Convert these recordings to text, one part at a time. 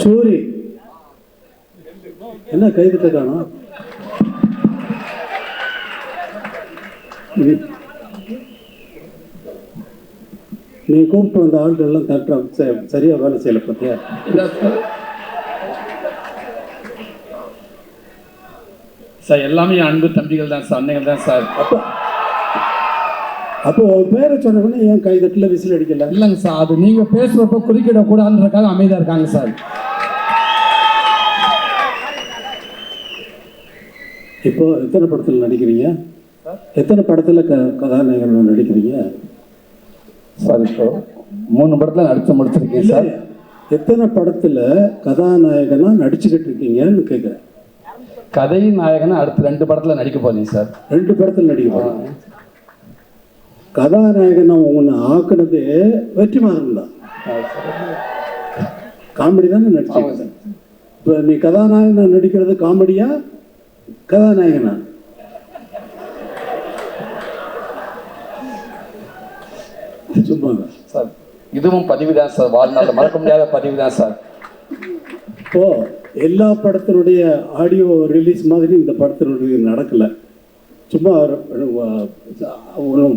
சூரி என்ன கைதிட்ட காணோம்? நீ கூப்பிட்டு வந்த ஆட்கள் எல்லாம் கரெக்டாக சரியா வேலை செய்யல பார்த்தியா? சார் எல்லாமே அன்பு தம்பிகள் தான் சார், அன்னைகள் தான் சார். அப்போ உன் பேரை சொன்னவொடனே ஏன் கைதட்டில் விசில் அடிக்கல? இல்லைங்க சார், அது நீங்கள் பேசுகிறப்ப குறுக்கிடக்கூடாதுன்றதுக்காக அமைதியாக இருக்காங்க சார். இப்போ எத்தனை படத்தில் நடிக்கிறீங்க? எத்தனை படத்தில் கதாநாயகர்கள் நடிக்கிறீங்க சார்? இப்போ 3 படத்தில் நடித்து முடிச்சிருக்கேன் சார். எத்தனை படத்தில் கதாநாயகனாக நடிச்சுக்கிட்டு இருக்கீங்கன்னு கேட்குறேன். கதை நாயகனா அடுத்த 2 படத்தில் நடிக்க போறீங்க சார். 2 படத்தில் நடிக்க போறீங்க. கதாநாயகனை உன்னை ஆக்குனது வெற்றிமாறன் தான். காமெடி தானே நடிச்சு. இப்போ நீ கதாநாயகனை நடிக்கிறது காமெடியா கதாநாயகனா? சும்மா சார் இதுவும் பதிவு தான் சார், வாழ்நாள் மறக்க முடியாத பதிவு தான் சார். இப்போ எல்லா படத்தினுடைய ஆடியோ ரிலீஸ் மாதிரி இந்த படத்தினுடைய நடக்கலை. சும்மா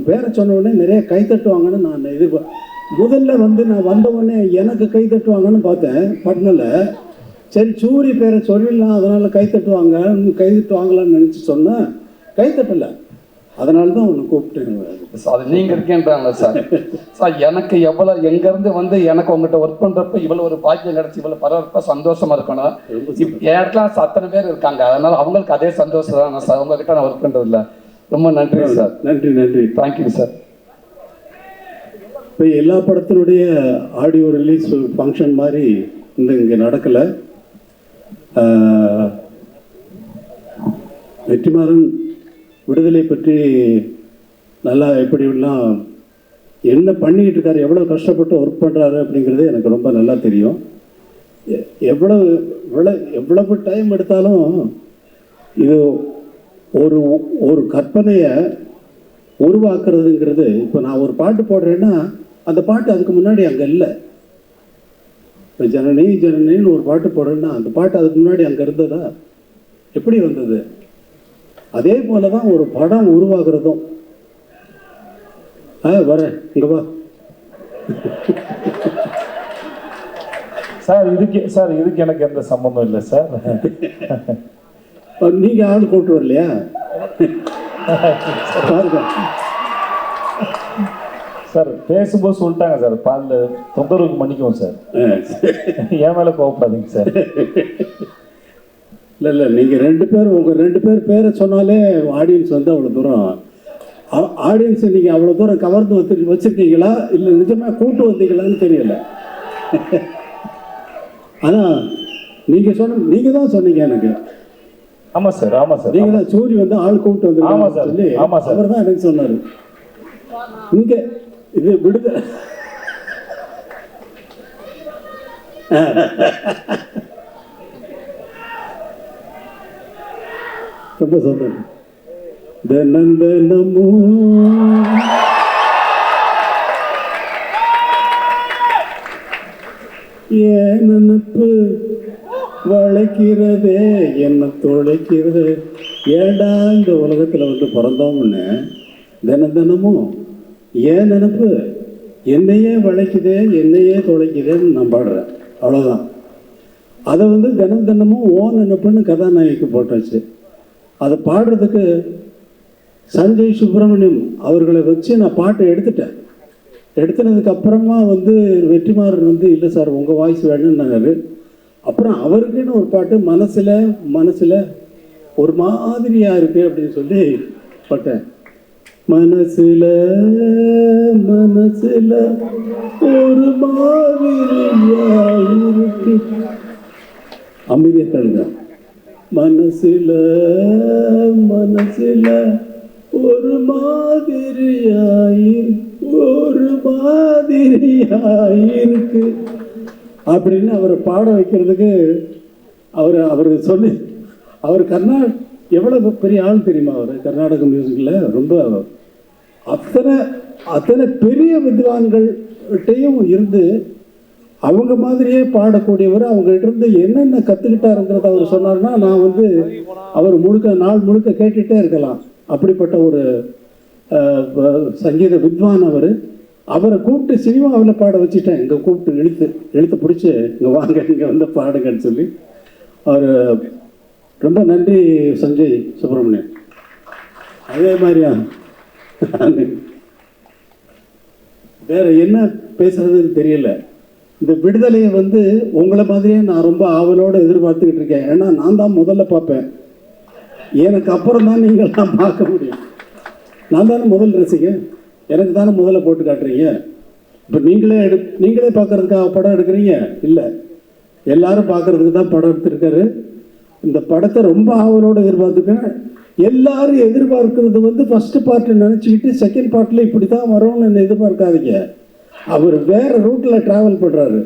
பேரை சொன்ன உடனே நிறைய கை தட்டுவாங்கன்னு நான் முதல்ல நான் வந்த உடனே எனக்கு கை தட்டுவாங்கன்னு பார்த்தேன் பட்னில். சரி சூரிய பேரை சொல்லிடலாம், அதனால் கை தட்டுவாங்களான்னு நினச்சி சொன்னேன். கை தட்டலை, அதனால தான் உன்னை கூப்பிட்டேன். அது நீங்கள் இருக்கேன்றாங்களா சார்? சார் எனக்கு எவ்வளோ எங்கேருந்து எனக்கு உங்கள்கிட்ட ஒர்க் பண்ணுறப்ப இவ்வளோ ஒரு பாக்கியம் கிடச்சி இவ்வளோ பரவாயில்ல சந்தோஷமாக இருக்கணும். இடத்துல அத்தனை பேர் இருக்காங்க, அதனால் அவங்களுக்கு அதே சந்தோஷம் தான் சார். உங்ககிட்ட நான் ஒர்க் பண்ணுறதில்ல. ரொம்ப நன்றி சார். நன்றி. Thank you sir. இப்போ எல்லா படத்தினுடைய ஆடியோ ரிலீஸ் ஃபங்க்ஷன் மாதிரி இங்கே நடக்கலை. வெற்றிமாறன் விடுதலை பற்றி நல்லா எப்படிலாம் என்ன பண்ணிக்கிட்டு இருக்காரு, எவ்வளோ கஷ்டப்பட்டு ஒர்க் பண்ணுறாரு அப்படிங்கிறது எனக்கு ரொம்ப நல்லா தெரியும். எவ்வளவு டைம் எடுத்தாலும் இது ஒரு கற்பனையை உருவாக்குறதுங்கிறது. இப்போ நான் ஒரு பாட்டு போடுறேன்னா அந்த பாட்டு அதுக்கு முன்னாடி அங்கே இல்லை. இப்போ ஜனனின்னு ஒரு பாட்டு போடுறேன்னா அந்த பாட்டு அதுக்கு முன்னாடி அங்கே இருந்ததா? எப்படி வந்தது? அதே போல தான் ஒரு படம் உருவாகிறதும். வரேன் இங்கே வா சார். இதுக்கு எனக்கு எந்த சம்பந்தம் இல்லை சார். நீங்கள் ஆள் கூப்பிட்டு வரலையா? பாருங்க சார், பேசும்போது சொல்லிட்டாங்க சார், பாலில் தொந்தரவுக்கு மன்னிக்குவோம் சார். என் மேலே கோவப்படாதீங்க சார். இல்லை நீங்கள் 2 பேர் உங்கள் 2 பேர் பேரை சொன்னாலே ஆடியன்ஸ் அவ்வளோ தூரம் ஆடியன்ஸை நீங்கள் அவ்வளோ தூரம் கவர்ந்து வச்சுருக்கீங்களா இல்லை நிஜமாக கூட்டு வந்தீங்களான்னு தெரியல. ஆனால் நீங்கள் தான் சொன்னீங்க எனக்கு. ஆமாம் சார். நீங்கள் தான் சூரி ஆள் கூப்பிட்டு வந்து. ஆமாம் சார். சொல்லி அவர் தான் எனக்கு சொன்னார். இங்கே இது விடுதலை ரொம்ப சொல்றேன். தினந்தனமோ ஏன் நினைப்பு வளைக்கிறதே என்ன தொலைக்கிறது. ஏண்டா இந்த உலகத்தில் பிறந்தோம்னு தினமும் ஏன் நினைப்பு என்னையே வளைக்குதே என்னையே தொலைக்குதேன்னு நான் பாடுறேன். அவ்வளோதான். அதை தினமும் ஓ நினைப்புன்னு கதாநாயகிக்கு போட்டாச்சு. அதை பாடுறதுக்கு சஞ்சய் சுப்பிரமணியம் அவர்களை வச்சு நான் பாட்டை எடுத்துட்டேன். எடுத்துனதுக்கு அப்புறமா வெற்றிமாறன் இல்லை சார் உங்கள் வாய்ஸ் வேணும்னாரு. அப்புறம் அவருக்குன்னு ஒரு பாட்டு மனசில் ஒரு மாதிரியாக இருக்குது அப்படின்னு சொல்லி பாட்டேன். மனசில் ஒரு மாதிரியாக இருக்கு. அமைதியாக தடுங்க. மனசில் ஒரு மாதிரியாயிருக்கு அப்படின்னு அவரை பாட வைக்கிறதுக்கு அவர் சொல்லி அவர் எவ்வளவு பெரிய ஆள் தெரியுமா? அவர் கர்நாடக மியூசிக்கில் ரொம்ப அத்தனை பெரிய வித்வான்கள்கிட்டையும் இருந்து அவங்க மாதிரியே பாடக்கூடியவர். அவங்ககிட்ட இருந்து என்னென்ன கற்றுக்கிட்டாருங்கிறத அவர் சொன்னார்னா நான் வந்து அவர் நாள் முழுக்க கேட்டுகிட்டே இருக்கலாம். அப்படிப்பட்ட ஒரு சங்கீத வித்வான் அவர். அவரை கூப்பிட்டு சினிமாவில் பாட வச்சுட்டேன். இங்கே கூப்பிட்டு இழுத்து பிடிச்சி இங்கே வாங்க, இங்கே வந்து பாடுங்கன்னு சொல்லி. அவர் ரொம்ப நன்றி சஞ்சய் சுப்பிரமணியன். அதே மாதிரியா வேற என்ன பேசுறதுன்னு தெரியல. இந்த விடுதலையை வந்து உங்களை மாதிரியே நான் ரொம்ப ஆவலோடு எதிர்பார்த்துக்கிட்டு இருக்கேன். ஏன்னா நான் தான் முதல்ல பார்ப்பேன். எனக்கு அப்புறம் தான் நீங்கள்லாம் பார்க்க முடியும். நான் தானே முதல் ரசிகன், எனக்கு தானே முதல்ல போட்டு காட்டுறீங்க. இப்போ நீங்களே பார்க்கறதுக்காக படம் எடுக்கிறீங்க இல்லை, எல்லாரும் பார்க்கறதுக்கு தான் படம் எடுத்திருக்காரு. இந்த படத்தை ரொம்ப ஆவலோடு எதிர்பார்த்துக்கேன். எல்லாரும் எதிர்பார்க்கறது வந்து ஃபஸ்ட்டு பார்ட்டு நினச்சிக்கிட்டு செகண்ட் பார்ட்டில் இப்படி தான் வரும்னு எதிர்பார்க்காதீங்க. அவர் வேறு ரூட்டில் ட்ராவல் பண்ணுறாரு.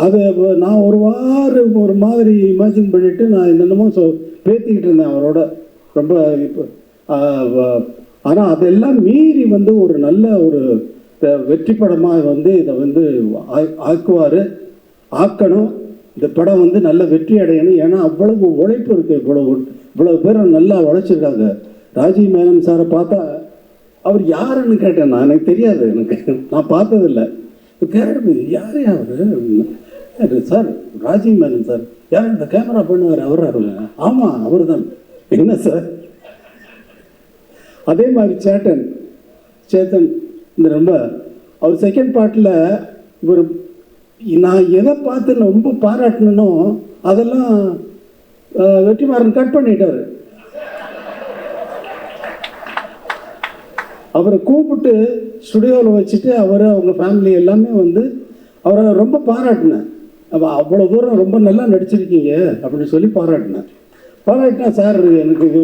அதை நான் ஒரு மாதிரி இமேஜின் பண்ணிவிட்டு நான் என்னென்னமோ பேத்திக்கிட்டு இருந்தேன் அவரோட ரொம்ப. இப்போ ஆனால் அதெல்லாம் மீறி வந்து ஒரு நல்ல ஒரு வெற்றி படமாக வந்து இதை வந்து ஆக்கணும். இந்த படம் வந்து நல்ல வெற்றி அடையணும். ஏன்னா அவ்வளவு உழைப்பு இருக்குது. இவ்வளவு பேர் நல்லா உழைச்சிருக்காங்க. ராஜீவ் மேனன் சாரை பார்த்தா அவர் யாருன்னு கேட்டேன். எனக்கு தெரியாது, நான் பார்த்ததில்லை. கேட்டு யார் அவர் சார்? ராஜீவ் மேனன் சார். யார் இந்த கேமரா பண்ணுவார்? அவர் ஆமாம் அவர் தான். என்ன சார்? அதே மாதிரி சேத்தன் இந்த ரொம்ப அவர் செகண்ட் பார்ட்டில் இவர் நான் எதை பார்த்து ரொம்ப பாராட்டணுன்னோ அதெல்லாம் வெற்றிமாறன் கட் பண்ணிட்டார். அவரை கூப்பிட்டு ஸ்டுடியோவில் வச்சுட்டு அவங்க ஃபேமிலி எல்லாமே வந்து அவரை ரொம்ப பாராட்டினேன். அவ்வளோ தூரம் ரொம்ப நல்லா நடிச்சிருக்கீங்க அப்படின்னு சொல்லி பாராட்டினா சார் எனக்கு இது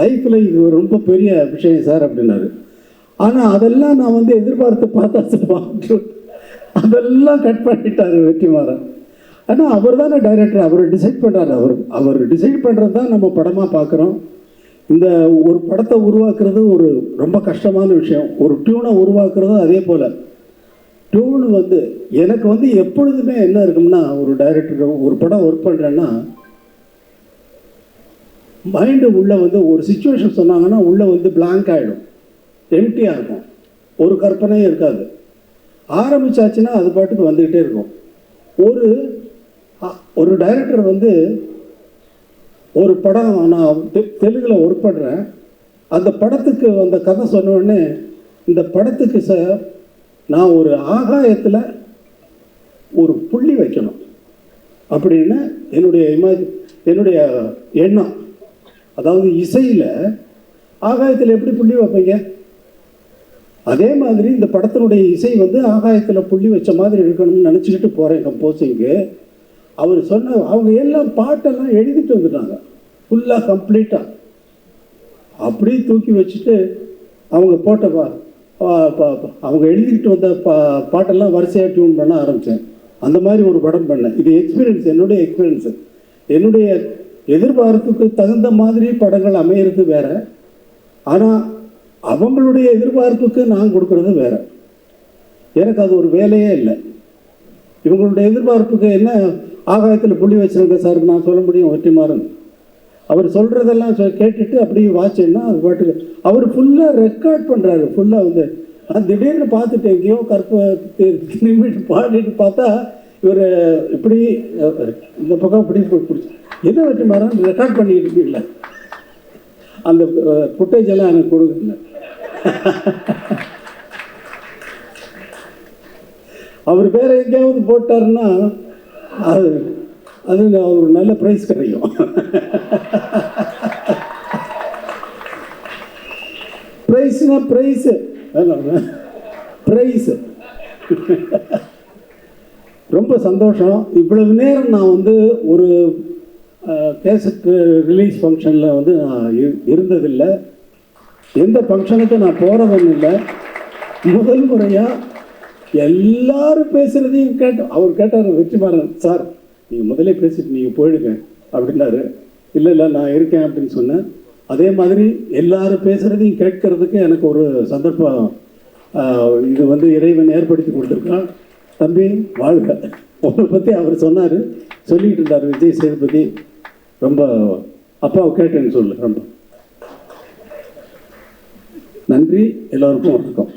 லைஃப்பில் இது ரொம்ப பெரிய விஷயம் சார் அப்படின்னாரு. ஆனால் அதெல்லாம் நான் வந்து எதிர்பார்த்து பார்த்தா அதெல்லாம் கட் பண்ணிட்டார் வெற்றிமாறன். ஆனால் அவர் தானே டைரக்டர், அவர் டிசைட் பண்ணுறாரு. அவர் டிசைட் பண்ணுறது தான் நம்ம படமாக பார்க்குறோம். இந்த ஒரு படத்தை உருவாக்குறது ஒரு ரொம்ப கஷ்டமான விஷயம். ஒரு டியூனை உருவாக்குறதும் அதே போல். டியூன் வந்து எனக்கு வந்து எப்பொழுதுமே என்ன இருக்கும்னா, ஒரு டைரக்டர் ஒரு படம் ஒர்க் பண்ணுறேன்னா மைண்டு உள்ளே வந்து ஒரு சிச்சுவேஷன் சொன்னாங்கன்னா உள்ளே வந்து பிளாங்க் ஆகிடும், எம்டியாக இருக்கும், ஒரு கற்பனையும் இருக்காது. ஆரம்பித்தாச்சுன்னா அது பாட்டுக்கு வந்துக்கிட்டே இருக்கும். ஒரு டைரக்டர் வந்து ஒரு படம் நான் தெலுங்கில் ஒர்க் பண்ணுறேன். அந்த படத்துக்கு அந்த கதை சொன்ன உடனே இந்த படத்துக்கு நான் ஒரு ஆகாயத்தில் ஒரு புள்ளி வைக்கணும் அப்படின்னு என்னுடைய எண்ணம். அதாவது இசையில் ஆகாயத்தில் எப்படி புள்ளி வைப்பீங்க? அதே மாதிரி இந்த படத்தினுடைய இசை வந்து ஆகாயத்தில் புள்ளி வச்ச மாதிரி இருக்கணும்னு நினச்சிக்கிட்டு போகிறேன் கம்போசிங்கு. அவர் அவங்க எல்லாம் பாட்டெல்லாம் எழுதிட்டு வந்துட்டாங்க ஃபுல்லாக கம்ப்ளீட்டாக. அப்படியே தூக்கி வச்சுட்டு அவங்க அவங்க எழுதிக்கிட்டு வந்த பாட்டெல்லாம் வரிசையாக டியூன் பண்ண ஆரம்பித்தேன். அந்த மாதிரி ஒரு படம் பண்ணேன். இது எக்ஸ்பீரியன்ஸ், என்னுடைய எக்ஸ்பீரியன்ஸு. என்னுடைய எதிர்பார்ப்புக்கு தகுந்த மாதிரி படங்கள் அமையிறது வேற, ஆனால் அவங்களுடைய எதிர்பார்ப்புக்கு நான் கொடுக்கறது வேற. எனக்கு அது ஒரு வேலையே இல்லை. இவங்களுடைய எதிர்பார்ப்புக்கு என்ன ஆகாயத்தில் புள்ளி வச்சுருங்க சார் நான் சொல்ல முடியும்? வெற்றிமாறன் அவர் சொல்கிறதெல்லாம் கேட்டுட்டு அப்படியே வாட்சேன்னா அது பாட்டுக்கு அவர் ஃபுல்லாக ரெக்கார்ட் பண்ணுறாரு. ஃபுல்லாக வந்து நான் திடீர்னு பார்த்துட்டு எங்கேயோ திரும்பிட்டு பாடிட்டு பார்த்தா இவர் இப்படி இந்த பக்கம் இப்படி பிடிச்சி என்ன வெற்றிமாறன் ரெக்கார்ட் பண்ணிக்கிட்டு இருக்கீங்கள, அந்த ஃபுட்டேஜ் எல்லாம் எனக்கு கொடுக்குங்க. அவர் வேற எங்கேயாவது போட்டாருன்னா அது ஒரு நல்ல ப்ரைஸ் கிடைக்கும். ப்ரைஸ்னா ப்ரைஸு ரொம்ப சந்தோஷம். இவ்வளவு நேரம் நான் வந்து ஒரு கேசட் ரிலீஸ் ஃபங்க்ஷனில் வந்து நான் இருந்ததில்லை. எந்த ஃபங்க்ஷனுக்கு நான் போகிறதும் இல்லை. முதல் முறையாக எல்லாரும் பேசுகிறதையும் அவர் கேட்டார், வெற்றிமாறன் சார் நீங்கள் முதலே பேசிட்டு நீங்கள் போயிடுங்க அப்படின்னாரு. இல்லை நான் இருக்கேன் அப்படின்னு சொன்னேன். அதே மாதிரி எல்லாரும் பேசுகிறதையும் கேட்கறதுக்கு எனக்கு ஒரு சந்தர்ப்பம் இது வந்து இறைவன் ஏற்படுத்தி கொடுத்துருக்கான். தம்பி வாழ்க. உன்னை பற்றி அவர் சொன்னார், சொல்லிகிட்டு இருந்தார் விஜய் சேதுபதி. ரொம்ப அப்பாவை கேட்டேன்னு சொல்லு. ரொம்ப நன்றி. எல்லோருக்கும் வணக்கம்.